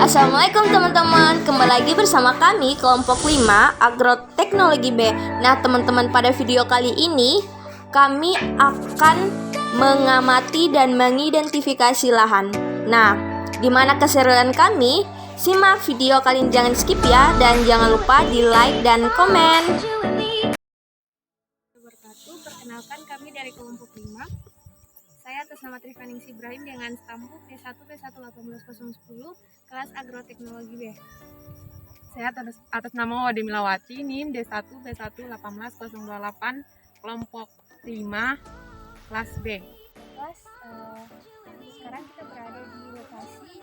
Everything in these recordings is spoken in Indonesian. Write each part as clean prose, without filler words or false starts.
Assalamualaikum teman-teman, kembali lagi bersama kami kelompok 5 Agroteknologi B. Nah teman-teman, pada video kali ini kami akan mengamati dan mengidentifikasi lahan. Nah, gimana keseruan kami? Simak video kalian, jangan skip ya, dan jangan lupa di like dan komen. Perkenalkan, kami dari kelompok 5. Saya atas nama Trivaningsi Ibrahim dengan stampu P1 P1 18010 kelas Agroteknologi B. Saya atas nama Wade Milawati, NIM D1 B1 18028 kelompok 5 kelas B. Sekarang kita berada di lokasi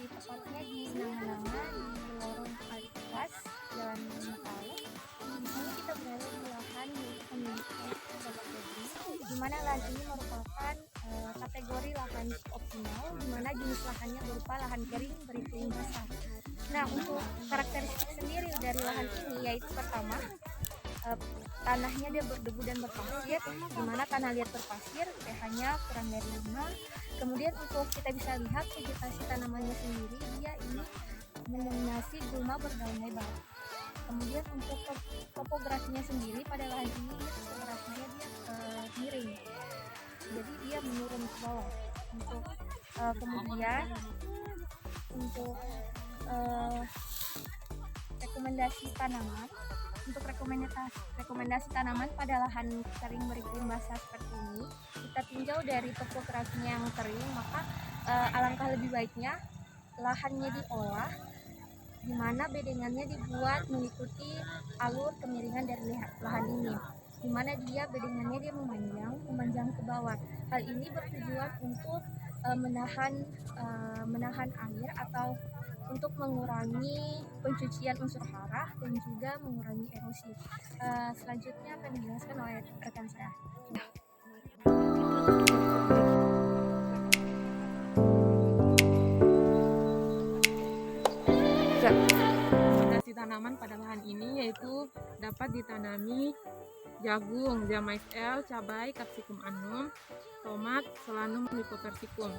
tepatnya di Nanganga di lorong Kalikas Jalan Makalu. Di sini kita berada di lahan milik pemilik di mana lahan ini merupakan kategori lahan optimal, di mana jenis lahannya berupa lahan kering beriklim basah. Nah, untuk karakteristik sendiri dari lahan ini yaitu pertama, tanahnya dia berdebu dan berpasir, di mana tanah liat berpasir, pH-nya kurang dari 5. Kemudian untuk kita bisa lihat vegetasi tanamannya sendiri, dia ini mendominasi gulma berdaun lebar. Kemudian untuk topografinya sendiri pada lahan ini, topografinya dia miring, jadi dia menurun ke bawah. Untuk kemudian untuk rekomendasi tanaman, untuk rekomendasi tanaman pada lahan kering beriklim basah seperti ini, kita tinjau dari topografinya yang kering, maka alangkah lebih baiknya lahannya diolah, di mana bedengannya dibuat mengikuti alur kemiringan dari lahan ini, di mana dia bedengannya dia memanjang ke bawah. Hal ini bertujuan untuk menahan air atau untuk mengurangi pencucian unsur hara dan juga mengurangi erosi. Selanjutnya akan dijelaskan oleh rekan saya. Rekomendasi tanaman pada lahan ini yaitu dapat ditanami jagung, jamais L, cabai, capsicum annum, tomat, solanum lycopersicum.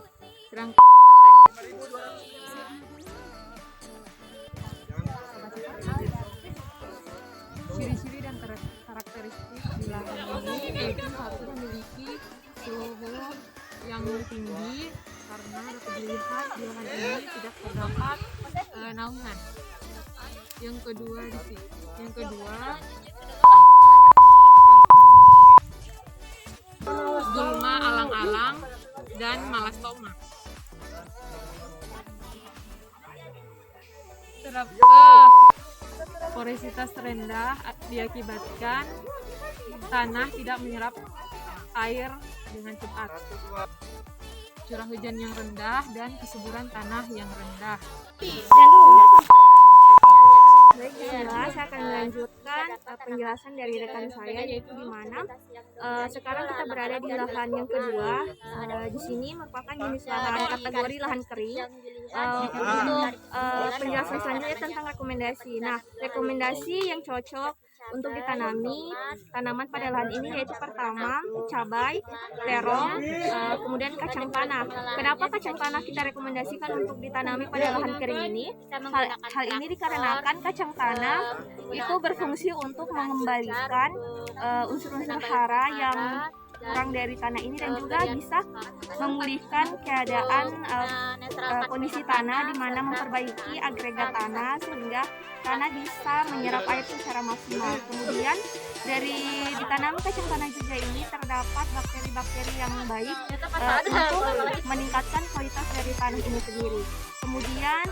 Ciri-ciri dan karakteristik di lahan ini yaitu satu, memiliki suhu yang tinggi karena dapat dilihat di lahan ini tidak terdapat naungan. Yang kedua gulma alang-alang dan malastoma. Porositas rendah diakibatkan tanah tidak menyerap air dengan cepat, curah hujan yang rendah, dan kesuburan tanah yang rendah. Baiklah, saya akan melanjutkan penjelasan dari rekan saya, yaitu di mana sekarang kita berada di lahan yang kedua. Di sini merupakan jenis lahan kategori lahan kering. Untuk penjelasan selanjutnya tentang rekomendasi. Nah, rekomendasi yang cocok untuk ditanami tanaman pada lahan ini yaitu pertama cabai, terong, kemudian kacang tanah. Kenapa kacang tanah kita rekomendasikan untuk ditanami pada lahan kering ini? Hal ini dikarenakan kacang tanah itu berfungsi untuk mengembalikan unsur-unsur hara yang kurang dari tanah ini, dan juga bisa memulihkan keadaan kondisi tanah, di mana memperbaiki agregat tanah sehingga tanah bisa menyerap air secara maksimal. Kemudian dari ditanam kacang tanah juga ini terdapat bakteri-bakteri yang baik untuk meningkatkan kualitas dari tanah ini sendiri. Kemudian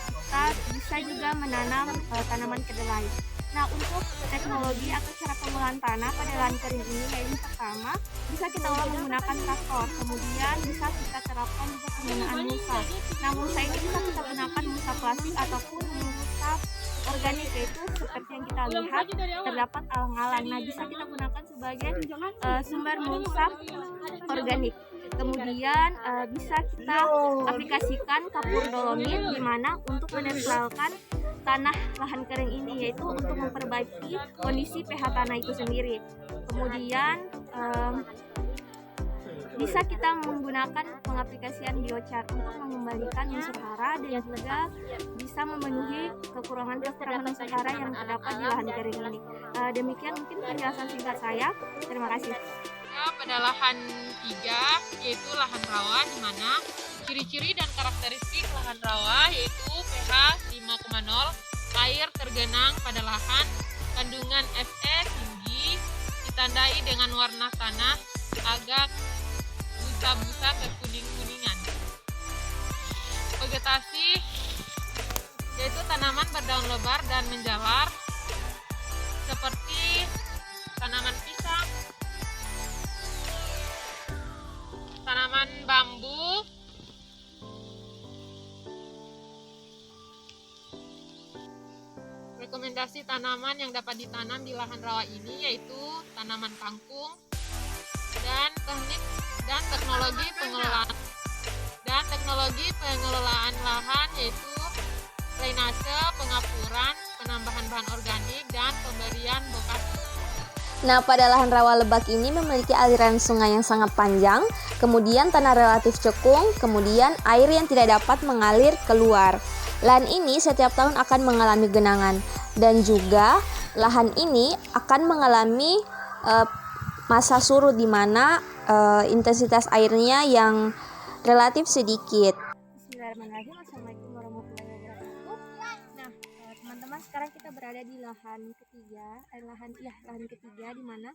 kita bisa juga menanam tanaman kedelai. Nah, untuk teknologi atau cara pengolahan tanah pada lahan kering ini yaitu pertama, bisa kita olah menggunakan traktor. Kemudian bisa kita terapkan juga penggunaan mulsa. Nah, mulsa ini bisa kita gunakan mulsa plastik ataupun mulsa organik, yaitu seperti yang kita lihat terdapat alang-alang. Nah, bisa kita gunakan sebagai sumber mulsa organik. Kemudian bisa kita aplikasikan kapur dolomit, di mana untuk menetralkan tanah lahan kering ini, yaitu untuk memperbaiki kondisi pH tanah itu sendiri. Kemudian bisa kita menggunakan pengaplikasian biochar untuk mengembalikan unsur hara dan juga bisa memenuhi kekurangan unsur hara yang terdapat di lahan kering ini. Demikian mungkin penjelasan singkat saya. Terima kasih. Pada lahan 3 yaitu lahan rawa, di mana ciri-ciri dan karakteristik lahan rawa yaitu pH 5,0, air tergenang pada lahan, kandungan Fe tinggi, ditandai dengan warna tanah agak busa-busa kekuning-kuningan. Vegetasi yaitu tanaman berdaun lebar dan menjalar seperti tanaman pisang, tanaman bambu, rekomendasi tanaman yang dapat ditanam di lahan rawa ini yaitu tanaman kangkung dan teknologi pengelolaan lahan yaitu drainase, pengapuran, penambahan bahan organik, dan pemberian bokasi. Nah, pada lahan rawa Lebak ini memiliki aliran sungai yang sangat panjang, kemudian tanah relatif cekung, kemudian air yang tidak dapat mengalir keluar. Lahan ini setiap tahun akan mengalami genangan, dan juga lahan ini akan mengalami masa surut di mana intensitas airnya yang relatif sedikit. Bismillahirrahmanirrahim. Assalamualaikum warahmatullahi wabarakatuh. Nah, teman-teman, sekarang kita berada di lahan ketiga, di mana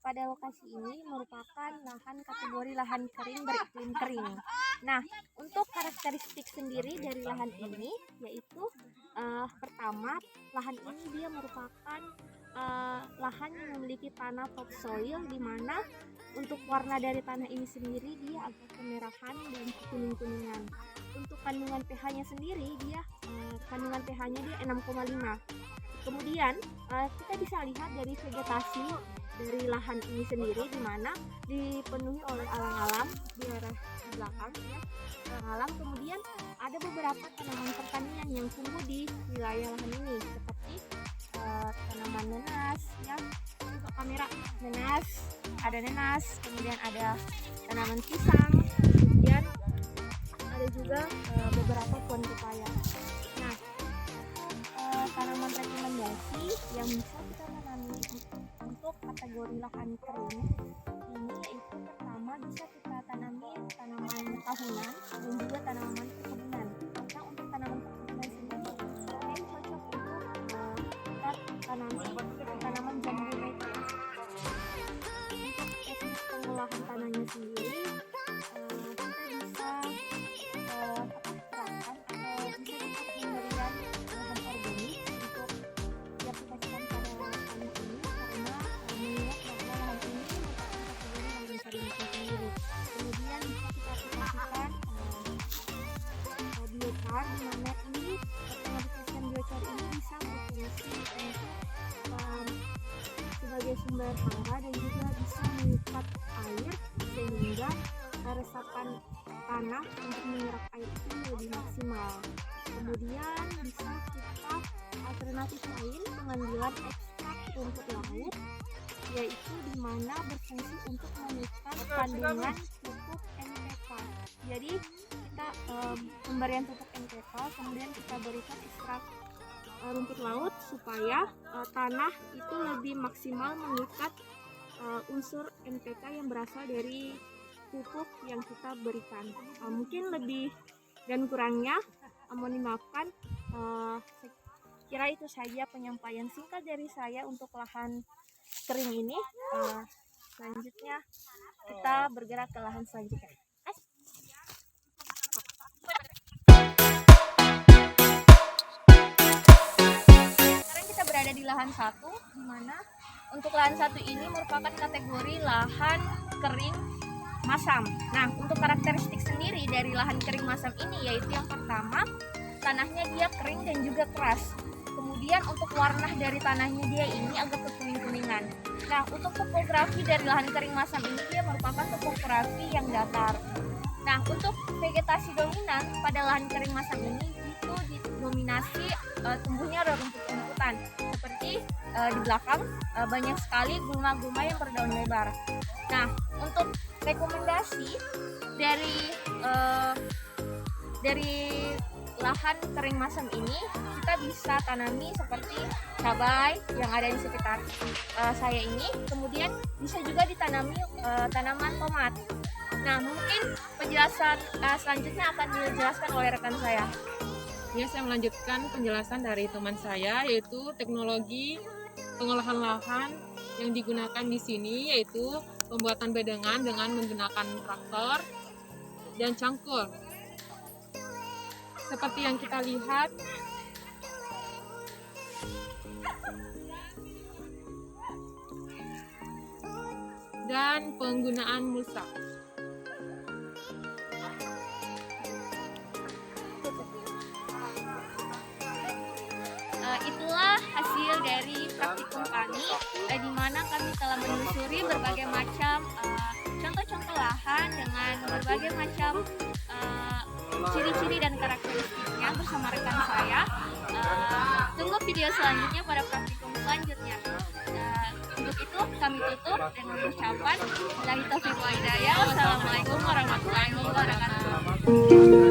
pada lokasi ini merupakan lahan kategori lahan kering beriklim kering. Nah, untuk karakteristik sendiri dari lahan ini yaitu pertama, lahan ini dia merupakan lahan yang memiliki tanah topsoil, di mana untuk warna dari tanah ini sendiri dia agak kemerahan dan kuning-kuningan. Untuk kandungan pH-nya sendiri kandungan pH-nya dia 6,5. Kemudian kita bisa lihat dari vegetasi dari lahan ini sendiri, di mana dipenuhi oleh alang-alang di arah belakang ya, alang-alang. Kemudian ada beberapa tanaman pertanian yang tumbuh di wilayah lahan ini seperti tanaman nenas ya, untuk kamera nenas, ada nenas, kemudian ada tanaman pisang, kemudian ada juga beberapa pohon pepaya. Nah, tanaman rekomendasi yang bisa kita tanami untuk kategori lahan kering ini yaitu pertama, bisa kita tanami tanaman tahunan dan juga tanaman perkebunan. Nah, untuk tanaman perkebunan sendiri ini cocok untuk kita tanami tanaman jambu merah. Untuk teknik pengolahan tanahnya sendiri kita bisa terapkan atau bisa untuk pemberian bahan organik untuk diaplikasikan pada tanah ini, karena mengingat bahwa lahan ini merupakan kategori lahan kering sendiri. Kemudian bisa kita aplikasikan biochar, di mana ini pengaplikasian biochar ini bisa berfungsi untuk sebagai sumber hara dan juga bisa mengikat air sehingga resapan tanah untuk menyerap air itu lebih maksimal. Kemudian bisa kita alternatif lain pengambilan ekstrak rumput laut, yaitu di mana berfungsi untuk mengikat kandungan pupuk NPK. Jadi kita pemberian pupuk NPK, kemudian kita berikan ekstrak rumput laut supaya tanah itu lebih maksimal mengikat unsur NPK yang berasal dari pupuk yang kita berikan. Mungkin lebih dan kurangnya mohon dimaafkan. Kira itu saja penyampaian singkat dari saya untuk lahan kering ini. Selanjutnya kita bergerak ke lahan selanjutnya. Sekarang kita berada di lahan 1, di mana untuk lahan 1 ini merupakan kategori lahan kering masam. Nah, untuk karakteristik sendiri dari lahan kering masam ini yaitu yang pertama, tanahnya dia kering dan juga keras. Kemudian untuk warna dari tanahnya dia ini agak kekuning-kuningan. Nah, untuk topografi dari lahan kering masam ini dia merupakan topografi yang datar. Nah, untuk vegetasi dominan pada lahan kering masam ini itu didominasi tumbuhnya rumput-rumputan. Seperti di belakang banyak sekali gulma-gulma yang berdaun lebar. Nah, untuk rekomendasi lokasi dari lahan kering masam ini kita bisa tanami seperti cabai yang ada di sekitar saya ini, kemudian bisa juga ditanami tanaman tomat. Nah, mungkin penjelasan selanjutnya akan dijelaskan oleh rekan saya. Ya, saya melanjutkan penjelasan dari teman saya, yaitu teknologi pengolahan lahan yang digunakan di sini, yaitu pembuatan bedengan dengan menggunakan traktor dan cangkul. Seperti yang kita lihat, dan penggunaan mulsa. Itulah hasil dari praktikum kami, di mana kami telah menelusuri berbagai macam contoh-contoh lahan dengan berbagai macam ciri-ciri dan karakteristiknya bersama rekan saya. Tunggu video selanjutnya pada praktikum selanjutnya. Untuk itu kami tutup dengan ucapan Wassalamualaikum warahmatullahi wabarakatuh.